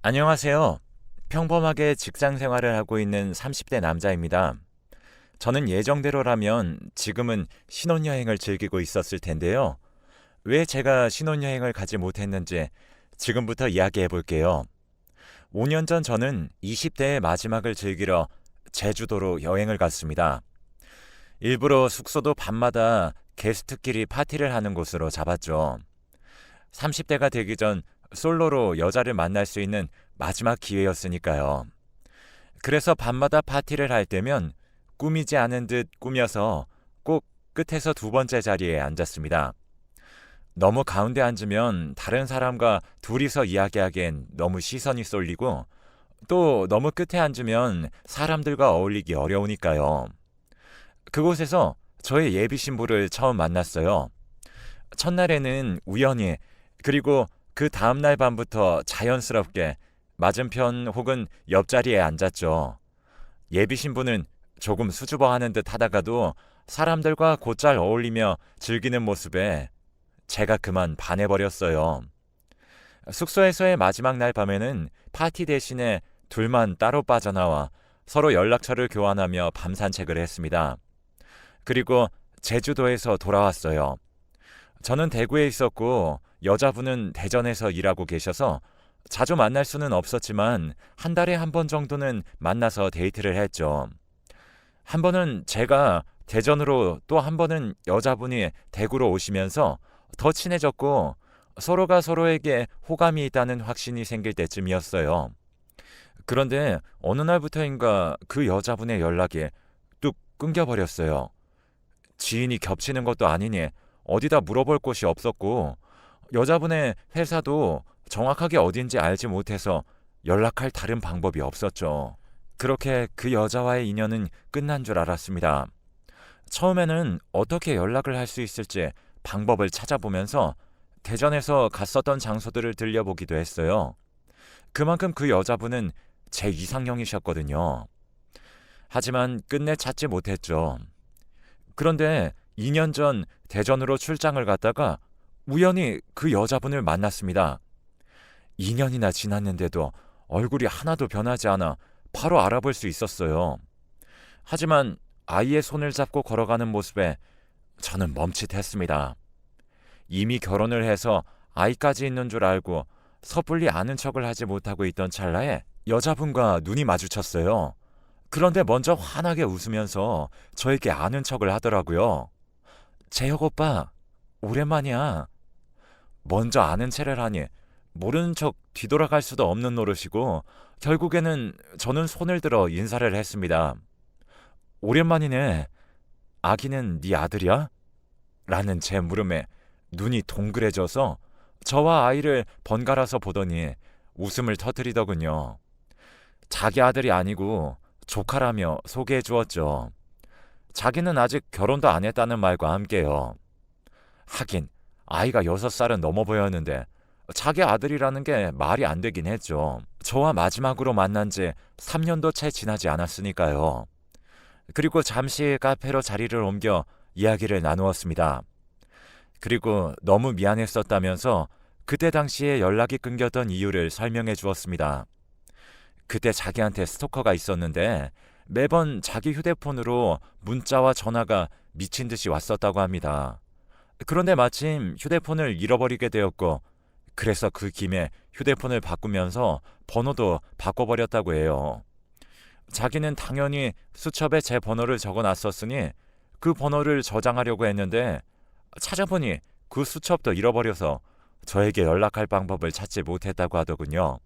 안녕하세요. 평범하게 직장 생활을 하고 있는 30대 남자입니다. 저는 예정대로라면 지금은 신혼여행을 즐기고 있었을 텐데요. 왜 제가 신혼여행을 가지 못했는지 지금부터 이야기해 볼게요. 5년 전 저는 20대의 마지막을 즐기러 제주도로 여행을 갔습니다. 일부러 숙소도 밤마다 게스트끼리 파티를 하는 곳으로 잡았죠. 30대가 되기 전 솔로로 여자를 만날 수 있는 마지막 기회였으니까요. 그래서 밤마다 파티를 할 때면 꾸미지 않은 듯 꾸며서 꼭 끝에서 두 번째 자리에 앉았습니다. 너무 가운데 앉으면 다른 사람과 둘이서 이야기하기엔 너무 시선이 쏠리고 또 너무 끝에 앉으면 사람들과 어울리기 어려우니까요. 그곳에서 저의 예비 신부를 처음 만났어요. 첫날에는 우연히 그리고 그 다음날 밤부터 자연스럽게 맞은편 혹은 옆자리에 앉았죠. 예비 신부는 조금 수줍어하는 듯 하다가도 사람들과 곧잘 어울리며 즐기는 모습에 제가 그만 반해버렸어요. 숙소에서의 마지막 날 밤에는 파티 대신에 둘만 따로 빠져나와 서로 연락처를 교환하며 밤 산책을 했습니다. 그리고 제주도에서 돌아왔어요. 저는 대구에 있었고 여자분은 대전에서 일하고 계셔서 자주 만날 수는 없었지만 한 달에 한 번 정도는 만나서 데이트를 했죠. 한 번은 제가 대전으로 또 한 번은 여자분이 대구로 오시면서 더 친해졌고 서로가 서로에게 호감이 있다는 확신이 생길 때쯤이었어요. 그런데 어느 날부터인가 그 여자분의 연락이 뚝 끊겨버렸어요. 지인이 겹치는 것도 아니니 어디다 물어볼 곳이 없었고 여자분의 회사도 정확하게 어딘지 알지 못해서 연락할 다른 방법이 없었죠. 그렇게 그 여자와의 인연은 끝난 줄 알았습니다. 처음에는 어떻게 연락을 할 수 있을지 방법을 찾아보면서 대전에서 갔었던 장소들을 들려보기도 했어요. 그만큼 그 여자분은 제 이상형이셨거든요. 하지만 끝내 찾지 못했죠. 그런데 2년 전 대전으로 출장을 갔다가 우연히 그 여자분을 만났습니다. 2년이나 지났는데도 얼굴이 하나도 변하지 않아 바로 알아볼 수 있었어요. 하지만 아이의 손을 잡고 걸어가는 모습에 저는 멈칫했습니다. 이미 결혼을 해서 아이까지 있는 줄 알고 섣불리 아는 척을 하지 못하고 있던 찰나에 여자분과 눈이 마주쳤어요. 그런데 먼저 환하게 웃으면서 저에게 아는 척을 하더라고요. 재혁 오빠, 오랜만이야. 먼저 아는 체를 하니 모르는 척 뒤돌아갈 수도 없는 노릇이고 결국에는 저는 손을 들어 인사를 했습니다. 오랜만이네. 아기는 네 아들이야? 라는 제 물음에 눈이 동그래져서 저와 아이를 번갈아서 보더니 웃음을 터뜨리더군요. 자기 아들이 아니고 조카라며 소개해 주었죠. 자기는 아직 결혼도 안 했다는 말과 함께요. 하긴 아이가 6살은 넘어 보였는데 자기 아들이라는 게 말이 안 되긴 했죠. 저와 마지막으로 만난 지 3년도 채 지나지 않았으니까요. 그리고 잠시 카페로 자리를 옮겨 이야기를 나누었습니다. 그리고 너무 미안했었다면서 그때 당시에 연락이 끊겼던 이유를 설명해 주었습니다. 그때 자기한테 스토커가 있었는데 매번 자기 휴대폰으로 문자와 전화가 미친 듯이 왔었다고 합니다. 그런데 마침 휴대폰을 잃어버리게 되었고 그래서 그 김에 휴대폰을 바꾸면서 번호도 바꿔버렸다고 해요. 자기는 당연히 수첩에 제 번호를 적어놨었으니 그 번호를 저장하려고 했는데 찾아보니 그 수첩도 잃어버려서 저에게 연락할 방법을 찾지 못했다고 하더군요.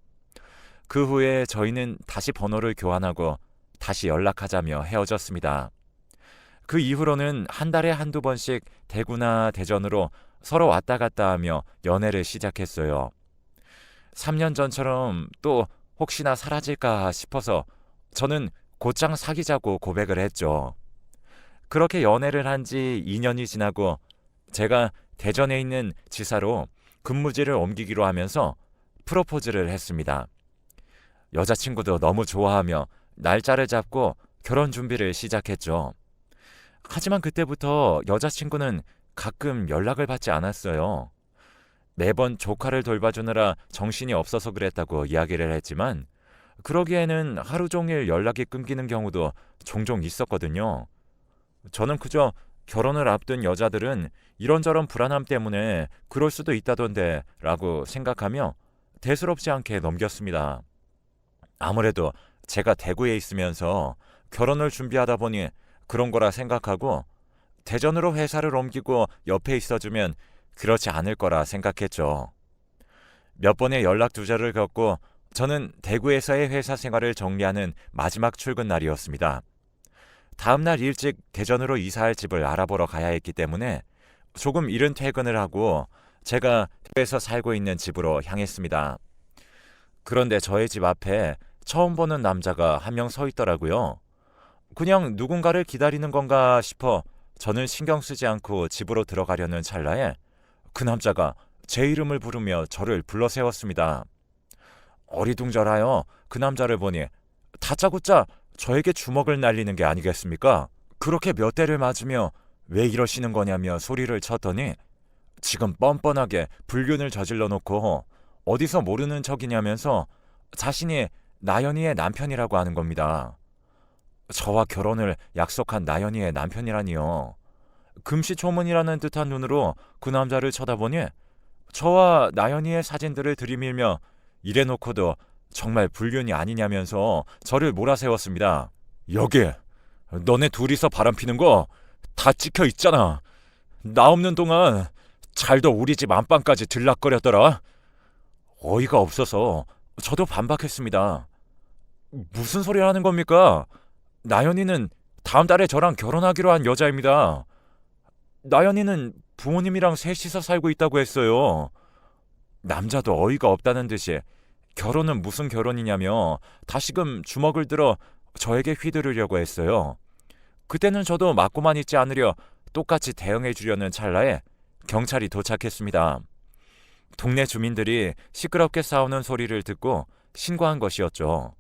그 후에 저희는 다시 번호를 교환하고 다시 연락하자며 헤어졌습니다. 그 이후로는 한 달에 한두 번씩 대구나 대전으로 서로 왔다 갔다 하며 연애를 시작했어요. 3년 전처럼 또 혹시나 사라질까 싶어서 저는 곧장 사귀자고 고백을 했죠. 그렇게 연애를 한 지 2년이 지나고 제가 대전에 있는 지사로 근무지를 옮기기로 하면서 프로포즈를 했습니다. 여자친구도 너무 좋아하며 날짜를 잡고 결혼 준비를 시작했죠. 하지만 그때부터 여자친구는 가끔 연락을 받지 않았어요. 매번 조카를 돌봐주느라 정신이 없어서 그랬다고 이야기를 했지만 그러기에는 하루 종일 연락이 끊기는 경우도 종종 있었거든요. 저는 그저 결혼을 앞둔 여자들은 이런저런 불안함 때문에 그럴 수도 있다던데 라고 생각하며 대수롭지 않게 넘겼습니다. 아무래도 제가 대구에 있으면서 결혼을 준비하다 보니 그런 거라 생각하고 대전으로 회사를 옮기고 옆에 있어주면 그렇지 않을 거라 생각했죠. 몇 번의 연락 두절을 겪고 저는 대구에서의 회사 생활을 정리하는 마지막 출근 날이었습니다. 다음 날 일찍 대전으로 이사할 집을 알아보러 가야 했기 때문에 조금 이른 퇴근을 하고 제가 대구에서 살고 있는 집으로 향했습니다. 그런데 저의 집 앞에 처음 보는 남자가 한 명 서 있더라고요. 그냥 누군가를 기다리는 건가 싶어 저는 신경 쓰지 않고 집으로 들어가려는 찰나에 그 남자가 제 이름을 부르며 저를 불러 세웠습니다. 어리둥절하여 그 남자를 보니 다짜고짜 저에게 주먹을 날리는 게 아니겠습니까? 그렇게 몇 대를 맞으며 왜 이러시는 거냐며 소리를 쳤더니 지금 뻔뻔하게 불륜을 저질러 놓고 어디서 모르는 척이냐면서 자신이 나연이의 남편이라고 하는 겁니다. 저와 결혼을 약속한 나연이의 남편이라니요. 금시초문이라는 듯한 눈으로 그 남자를 쳐다보니 저와 나연이의 사진들을 들이밀며 이래놓고도 정말 불륜이 아니냐면서 저를 몰아세웠습니다. 여기 너네 둘이서 바람피는 거 다 찍혀 있잖아. 나 없는 동안 잘도 우리 집 안방까지 들락거렸더라. 어이가 없어서 저도 반박했습니다. 무슨 소리 하는 겁니까? 나연이는 다음 달에 저랑 결혼하기로 한 여자입니다. 나연이는 부모님이랑 셋이서 살고 있다고 했어요. 남자도 어이가 없다는 듯이 결혼은 무슨 결혼이냐며 다시금 주먹을 들어 저에게 휘두르려고 했어요. 그때는 저도 맞고만 있지 않으려 똑같이 대응해 주려는 찰나에 경찰이 도착했습니다. 동네 주민들이 시끄럽게 싸우는 소리를 듣고 신고한 것이었죠.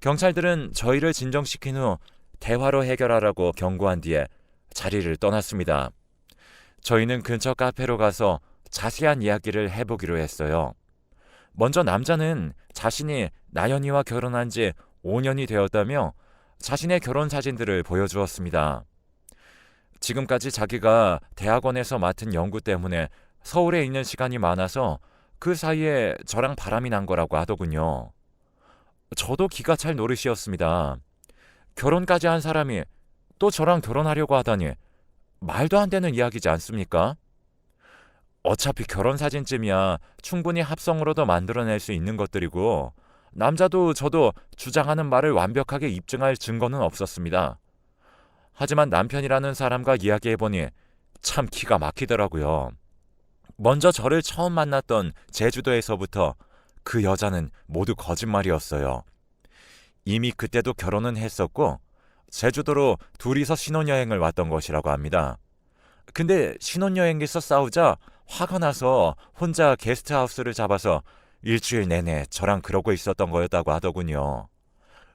경찰들은 저희를 진정시킨 후 대화로 해결하라고 경고한 뒤에 자리를 떠났습니다. 저희는 근처 카페로 가서 자세한 이야기를 해보기로 했어요. 먼저 남자는 자신이 나연이와 결혼한 지 5년이 되었다며 자신의 결혼 사진들을 보여주었습니다. 지금까지 자기가 대학원에서 맡은 연구 때문에 서울에 있는 시간이 많아서 그 사이에 저랑 바람이 난 거라고 하더군요. 저도 기가 찰 노릇이었습니다. 결혼까지 한 사람이 또 저랑 결혼하려고 하다니 말도 안 되는 이야기지 않습니까? 어차피 결혼 사진쯤이야 충분히 합성으로도 만들어낼 수 있는 것들이고 남자도 저도 주장하는 말을 완벽하게 입증할 증거는 없었습니다. 하지만 남편이라는 사람과 이야기해보니 참 기가 막히더라고요. 먼저 저를 처음 만났던 제주도에서부터 그 여자는 모두 거짓말이었어요. 이미 그때도 결혼은 했었고 제주도로 둘이서 신혼여행을 왔던 것이라고 합니다. 근데 신혼여행에서 싸우자 화가 나서 혼자 게스트하우스를 잡아서 일주일 내내 저랑 그러고 있었던 거였다고 하더군요.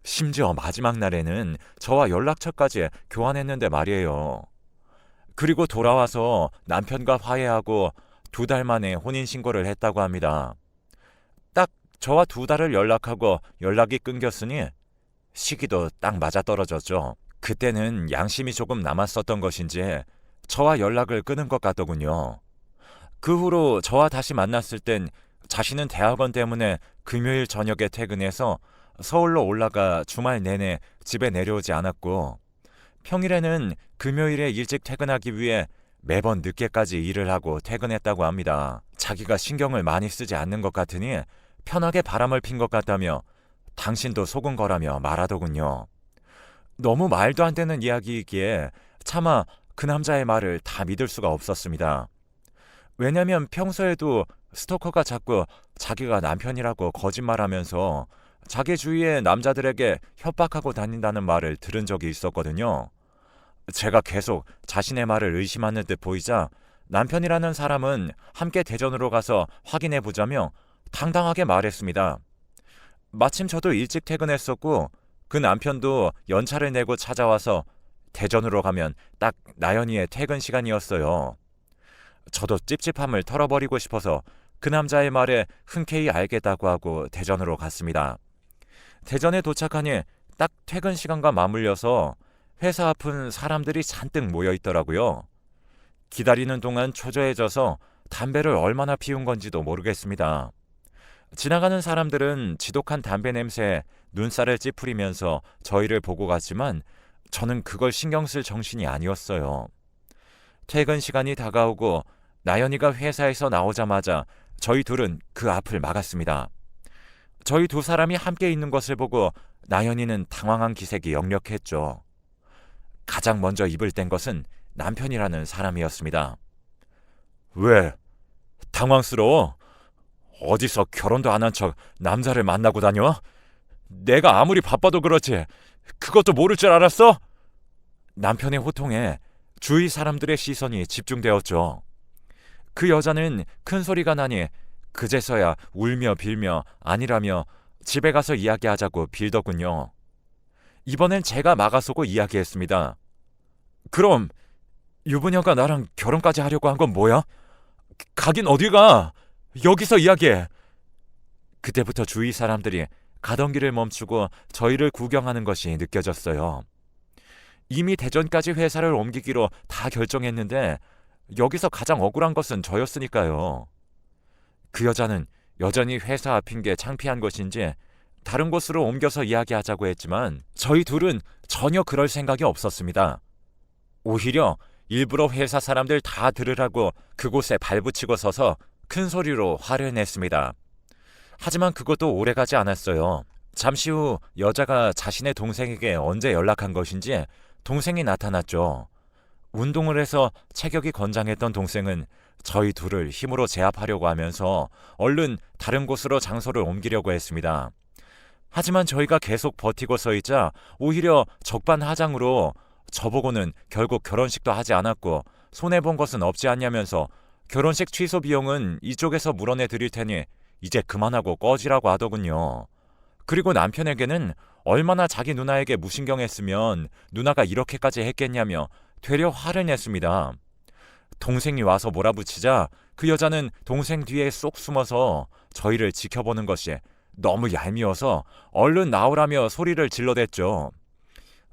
심지어 마지막 날에는 저와 연락처까지 교환했는데 말이에요. 그리고 돌아와서 남편과 화해하고 2달 만에 혼인신고를 했다고 합니다. 딱 저와 2달을 연락하고 연락이 끊겼으니 시기도 딱 맞아떨어졌죠. 그때는 양심이 조금 남았었던 것인지 저와 연락을 끊은 것 같더군요. 그 후로 저와 다시 만났을 땐 자신은 대학원 때문에 금요일 저녁에 퇴근해서 서울로 올라가 주말 내내 집에 내려오지 않았고 평일에는 금요일에 일찍 퇴근하기 위해 매번 늦게까지 일을 하고 퇴근했다고 합니다. 자기가 신경을 많이 쓰지 않는 것 같으니 편하게 바람을 핀 것 같다며 당신도 속은 거라며 말하더군요. 너무 말도 안 되는 이야기이기에 차마 그 남자의 말을 다 믿을 수가 없었습니다. 왜냐면 평소에도 스토커가 자꾸 자기가 남편이라고 거짓말하면서 자기 주위의 남자들에게 협박하고 다닌다는 말을 들은 적이 있었거든요. 제가 계속 자신의 말을 의심하는 듯 보이자 남편이라는 사람은 함께 대전으로 가서 확인해 보자며 당당하게 말했습니다. 마침 저도 일찍 퇴근했었고 그 남편도 연차를 내고 찾아와서 대전으로 가면 딱 나연이의 퇴근 시간이었어요. 저도 찝찝함을 털어버리고 싶어서 그 남자의 말에 흔쾌히 알겠다고 하고 대전으로 갔습니다. 대전에 도착하니 딱 퇴근 시간과 맞물려서 회사 앞은 사람들이 잔뜩 모여 있더라고요. 기다리는 동안 초조해져서 담배를 얼마나 피운 건지도 모르겠습니다. 지나가는 사람들은 지독한 담배 냄새에 눈살을 찌푸리면서 저희를 보고 갔지만 저는 그걸 신경 쓸 정신이 아니었어요. 퇴근 시간이 다가오고 나연이가 회사에서 나오자마자 저희 둘은 그 앞을 막았습니다. 저희 두 사람이 함께 있는 것을 보고 나연이는 당황한 기색이 역력했죠. 가장 먼저 입을 뗀 것은 남편이라는 사람이었습니다. 왜? 당황스러워? 어디서 결혼도 안 한 척 남자를 만나고 다녀? 내가 아무리 바빠도 그렇지 그것도 모를 줄 알았어? 남편의 호통에 주위 사람들의 시선이 집중되었죠. 그 여자는 큰 소리가 나니 그제서야 울며 빌며 아니라며 집에 가서 이야기하자고 빌더군요. 이번엔 제가 막아서고 이야기했습니다. 그럼 유부녀가 나랑 결혼까지 하려고 한 건 뭐야? 가긴 어디 가? 여기서 이야기해. 그때부터 주위 사람들이 가던 길을 멈추고 저희를 구경하는 것이 느껴졌어요. 이미 대전까지 회사를 옮기기로 다 결정했는데 여기서 가장 억울한 것은 저였으니까요. 그 여자는 여전히 회사 앞인 게 창피한 것인지 다른 곳으로 옮겨서 이야기하자고 했지만 저희 둘은 전혀 그럴 생각이 없었습니다. 오히려 일부러 회사 사람들 다 들으라고 그곳에 발붙이고 서서 큰 소리로 화를 냈습니다. 하지만 그것도 오래가지 않았어요. 잠시 후 여자가 자신의 동생에게 언제 연락한 것인지 동생이 나타났죠. 운동을 해서 체격이 건장했던 동생은 저희 둘을 힘으로 제압하려고 하면서 얼른 다른 곳으로 장소를 옮기려고 했습니다. 하지만 저희가 계속 버티고 서 있자 오히려 적반하장으로 저보고는 결국 결혼식도 하지 않았고 손해본 것은 없지 않냐면서 결혼식 취소 비용은 이쪽에서 물어내 드릴 테니 이제 그만하고 꺼지라고 하더군요. 그리고 남편에게는 얼마나 자기 누나에게 무신경했으면 누나가 이렇게까지 했겠냐며 되려 화를 냈습니다. 동생이 와서 몰아붙이자 그 여자는 동생 뒤에 쏙 숨어서 저희를 지켜보는 것이 너무 얄미워서 얼른 나오라며 소리를 질러댔죠.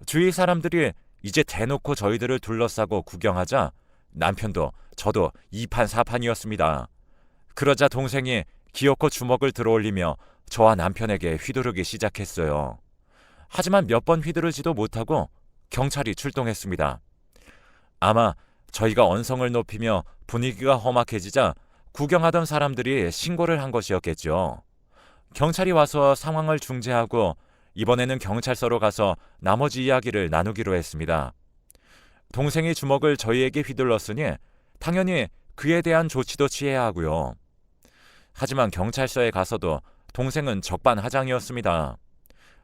주위 사람들이 이제 대놓고 저희들을 둘러싸고 구경하자 남편도 저도 이판사판이었습니다. 그러자 동생이 기어코 주먹을 들어올리며 저와 남편에게 휘두르기 시작했어요. 하지만 몇 번 휘두르지도 못하고 경찰이 출동했습니다. 아마 저희가 언성을 높이며 분위기가 험악해지자 구경하던 사람들이 신고를 한 것이었겠죠. 경찰이 와서 상황을 중재하고 이번에는 경찰서로 가서 나머지 이야기를 나누기로 했습니다. 동생이 주먹을 저희에게 휘둘렀으니 당연히 그에 대한 조치도 취해야 하고요. 하지만 경찰서에 가서도 동생은 적반하장이었습니다.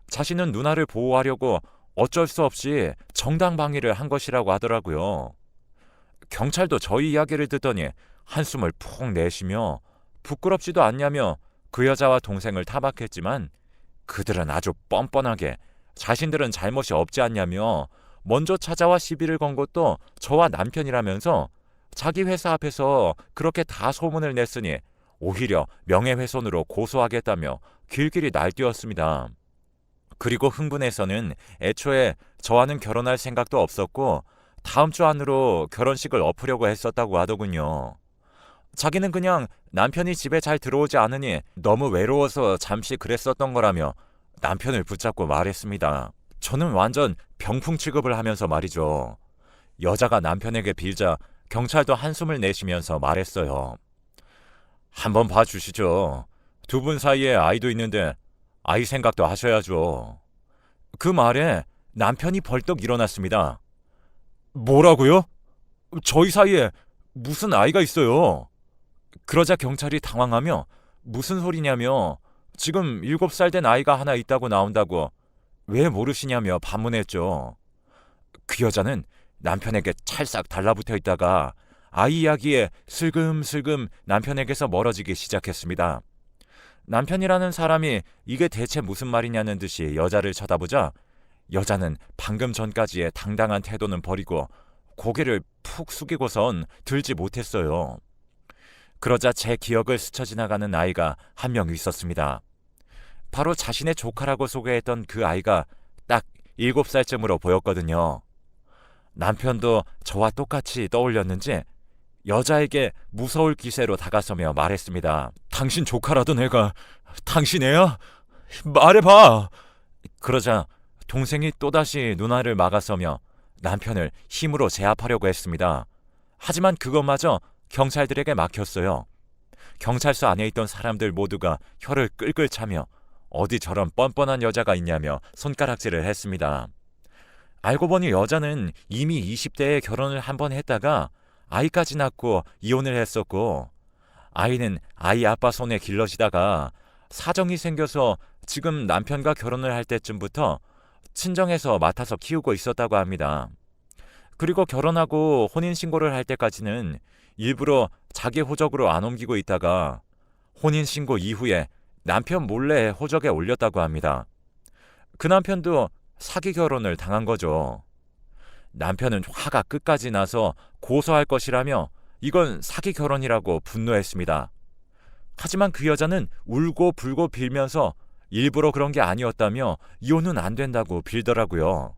자신은 누나를 보호하려고 어쩔 수 없이 정당방위를 한 것이라고 하더라고요. 경찰도 저희 이야기를 듣더니 한숨을 푹 내쉬며 부끄럽지도 않냐며 그 여자와 동생을 타박했지만 그들은 아주 뻔뻔하게 자신들은 잘못이 없지 않냐며 먼저 찾아와 시비를 건 것도 저와 남편이라면서 자기 회사 앞에서 그렇게 다 소문을 냈으니 오히려 명예훼손으로 고소하겠다며 길길이 날뛰었습니다. 그리고 흥분해서는 애초에 저와는 결혼할 생각도 없었고 다음 주 안으로 결혼식을 엎으려고 했었다고 하더군요. 자기는 그냥 남편이 집에 잘 들어오지 않으니 너무 외로워서 잠시 그랬었던 거라며 남편을 붙잡고 말했습니다. 저는 완전 병풍 취급을 하면서 말이죠. 여자가 남편에게 빌자 경찰도 한숨을 내쉬면서 말했어요. 한번 봐주시죠. 두 분 사이에 아이도 있는데 아이 생각도 하셔야죠. 그 말에 남편이 벌떡 일어났습니다. 뭐라고요? 저희 사이에 무슨 아이가 있어요? 그러자 경찰이 당황하며 무슨 소리냐며 지금 7살 된 아이가 하나 있다고 나온다고 왜 모르시냐며 반문했죠. 그 여자는 남편에게 찰싹 달라붙어 있다가 아이 이야기에 슬금슬금 남편에게서 멀어지기 시작했습니다. 남편이라는 사람이 이게 대체 무슨 말이냐는 듯이 여자를 쳐다보자 여자는 방금 전까지의 당당한 태도는 버리고 고개를 푹 숙이고선 들지 못했어요. 그러자 제 기억을 스쳐 지나가는 아이가 한 명 있었습니다. 바로 자신의 조카라고 소개했던 그 아이가 딱 7살쯤으로 보였거든요. 남편도 저와 똑같이 떠올렸는지 여자에게 무서울 기세로 다가서며 말했습니다. 당신 조카라던 애가 당신 애야? 말해봐! 그러자 동생이 또다시 눈알을 막아서며 남편을 힘으로 제압하려고 했습니다. 하지만 그것마저 경찰들에게 막혔어요. 경찰서 안에 있던 사람들 모두가 혀를 끌끌 차며 어디 저런 뻔뻔한 여자가 있냐며 손가락질을 했습니다. 알고 보니 여자는 이미 20대에 결혼을 한 번 했다가 아이까지 낳고 이혼을 했었고, 아이는 아이 아빠 손에 길러지다가 사정이 생겨서 지금 남편과 결혼을 할 때쯤부터 친정에서 맡아서 키우고 있었다고 합니다. 그리고 결혼하고 혼인신고를 할 때까지는 일부러 자기 호적으로 안 옮기고 있다가 혼인신고 이후에 남편 몰래 호적에 올렸다고 합니다. 그 남편도 사기 결혼을 당한 거죠. 남편은 화가 끝까지 나서 고소할 것이라며 이건 사기 결혼이라고 분노했습니다. 하지만 그 여자는 울고 불고 빌면서 일부러 그런 게 아니었다며 이혼은 안 된다고 빌더라고요.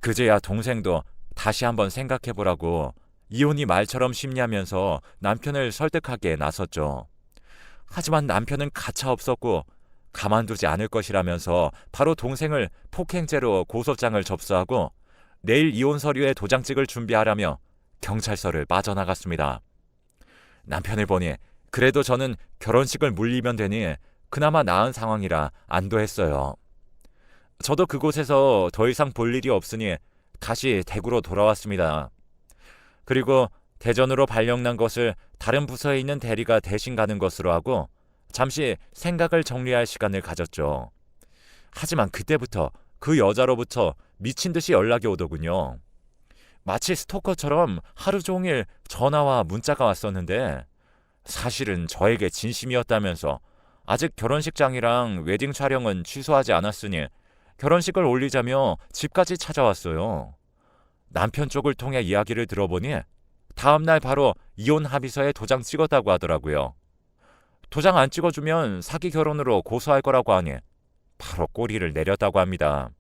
그제야 동생도 다시 한번 생각해보라고 이혼이 말처럼 쉽냐면서 남편을 설득하게 나섰죠. 하지만 남편은 가차없었고 가만두지 않을 것이라면서 바로 동생을 폭행죄로 고소장을 접수하고 내일 이혼 서류에 도장찍을 준비하라며 경찰서를 빠져나갔습니다. 남편을 보니 그래도 저는 결혼식을 물리면 되니 그나마 나은 상황이라 안도했어요. 저도 그곳에서 더 이상 볼 일이 없으니 다시 대구로 돌아왔습니다. 그리고 대전으로 발령난 것을 다른 부서에 있는 대리가 대신 가는 것으로 하고 잠시 생각을 정리할 시간을 가졌죠. 하지만 그때부터 그 여자로부터 미친 듯이 연락이 오더군요. 마치 스토커처럼 하루 종일 전화와 문자가 왔었는데 사실은 저에게 진심이었다면서 아직 결혼식장이랑 웨딩 촬영은 취소하지 않았으니 결혼식을 올리자며 집까지 찾아왔어요. 남편 쪽을 통해 이야기를 들어보니 다음날 바로 이혼 합의서에 도장 찍었다고 하더라고요. 도장 안 찍어주면 사기 결혼으로 고소할 거라고 하니 바로 꼬리를 내렸다고 합니다.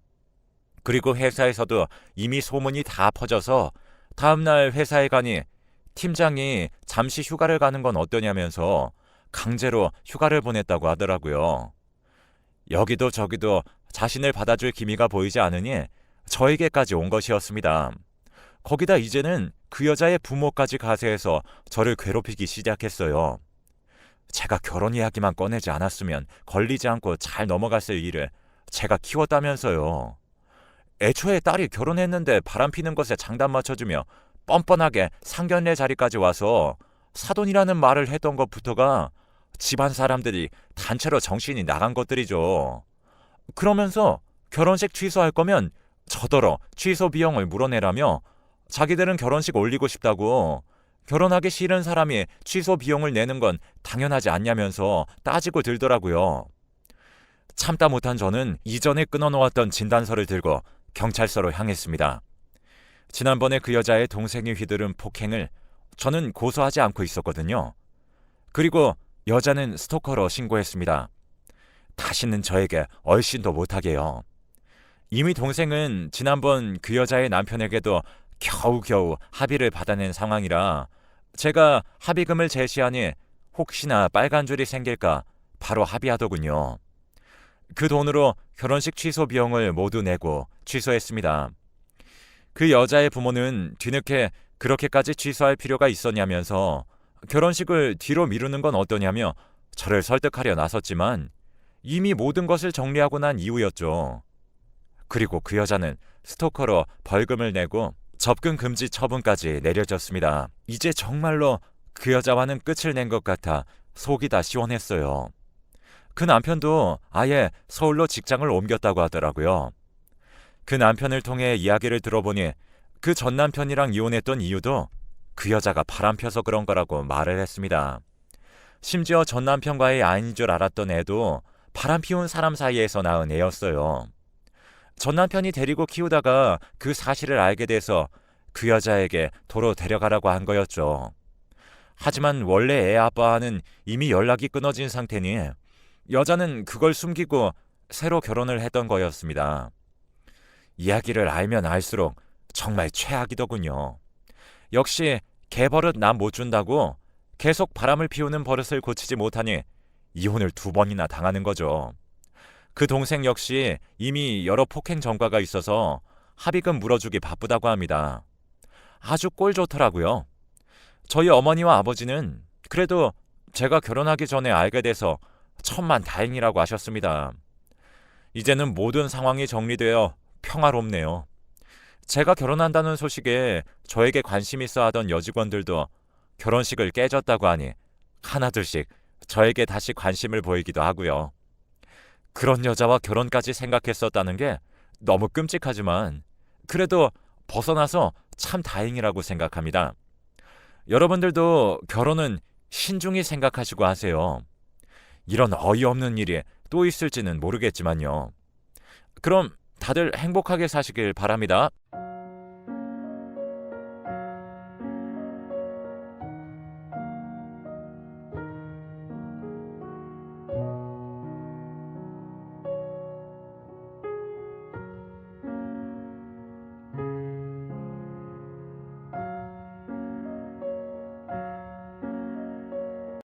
그리고 회사에서도 이미 소문이 다 퍼져서 다음날 회사에 가니 팀장이 잠시 휴가를 가는 건 어떠냐면서 강제로 휴가를 보냈다고 하더라고요. 여기도 저기도 자신을 받아줄 기미가 보이지 않으니 저에게까지 온 것이었습니다. 거기다 이제는 그 여자의 부모까지 가세해서 저를 괴롭히기 시작했어요. 제가 결혼 이야기만 꺼내지 않았으면 걸리지 않고 잘 넘어갔을 일을 제가 키웠다면서요. 애초에 딸이 결혼했는데 바람피는 것에 장단 맞춰주며 뻔뻔하게 상견례 자리까지 와서 사돈이라는 말을 했던 것부터가 집안 사람들이 단체로 정신이 나간 것들이죠. 그러면서 결혼식 취소할 거면 저더러 취소 비용을 물어내라며 자기들은 결혼식 올리고 싶다고 결혼하기 싫은 사람이 취소 비용을 내는 건 당연하지 않냐면서 따지고 들더라고요. 참다 못한 저는 이전에 끊어놓았던 진단서를 들고 경찰서로 향했습니다. 지난번에 그 여자의 동생이 휘두른 폭행을 저는 고소하지 않고 있었거든요. 그리고 여자는 스토커로 신고했습니다. 다시는 저에게 얼씬도 못하게요. 이미 동생은 지난번 그 여자의 남편에게도 겨우겨우 합의를 받아낸 상황이라 제가 합의금을 제시하니 혹시나 빨간 줄이 생길까 바로 합의하더군요. 그 돈으로 결혼식 취소 비용을 모두 내고 취소했습니다. 그 여자의 부모는 뒤늦게 그렇게까지 취소할 필요가 있었냐면서 결혼식을 뒤로 미루는 건 어떠냐며 저를 설득하려 나섰지만 이미 모든 것을 정리하고 난 이후였죠. 그리고 그 여자는 스토커로 벌금을 내고 접근 금지 처분까지 내려졌습니다. 이제 정말로 그 여자와는 끝을 낸 것 같아 속이 다 시원했어요. 그 남편도 아예 서울로 직장을 옮겼다고 하더라고요. 그 남편을 통해 이야기를 들어보니 그 전 남편이랑 이혼했던 이유도 그 여자가 바람펴서 그런 거라고 말을 했습니다. 심지어 전 남편과의 아이인 줄 알았던 애도 바람 피운 사람 사이에서 낳은 애였어요. 전 남편이 데리고 키우다가 그 사실을 알게 돼서 그 여자에게 도로 데려가라고 한 거였죠. 하지만 원래 애 아빠와는 이미 연락이 끊어진 상태니 여자는 그걸 숨기고 새로 결혼을 했던 거였습니다. 이야기를 알면 알수록 정말 최악이더군요. 역시 개버릇 남 못 준다고 계속 바람을 피우는 버릇을 고치지 못하니 이혼을 2번이나 당하는 거죠. 그 동생 역시 이미 여러 폭행 전과가 있어서 합의금 물어주기 바쁘다고 합니다. 아주 꼴 좋더라고요. 저희 어머니와 아버지는 그래도 제가 결혼하기 전에 알게 돼서 천만다행이라고 하셨습니다. 이제는 모든 상황이 정리되어 평화롭네요. 제가 결혼한다는 소식에 저에게 관심 있어 하던 여직원들도 결혼식을 깨졌다고 하니 하나둘씩 저에게 다시 관심을 보이기도 하고요. 그런 여자와 결혼까지 생각했었다는 게 너무 끔찍하지만 그래도 벗어나서 참 다행이라고 생각합니다. 여러분들도 결혼은 신중히 생각하시고 하세요. 이런 어이없는 일이 또 있을지는 모르겠지만요. 그럼 다들 행복하게 사시길 바랍니다.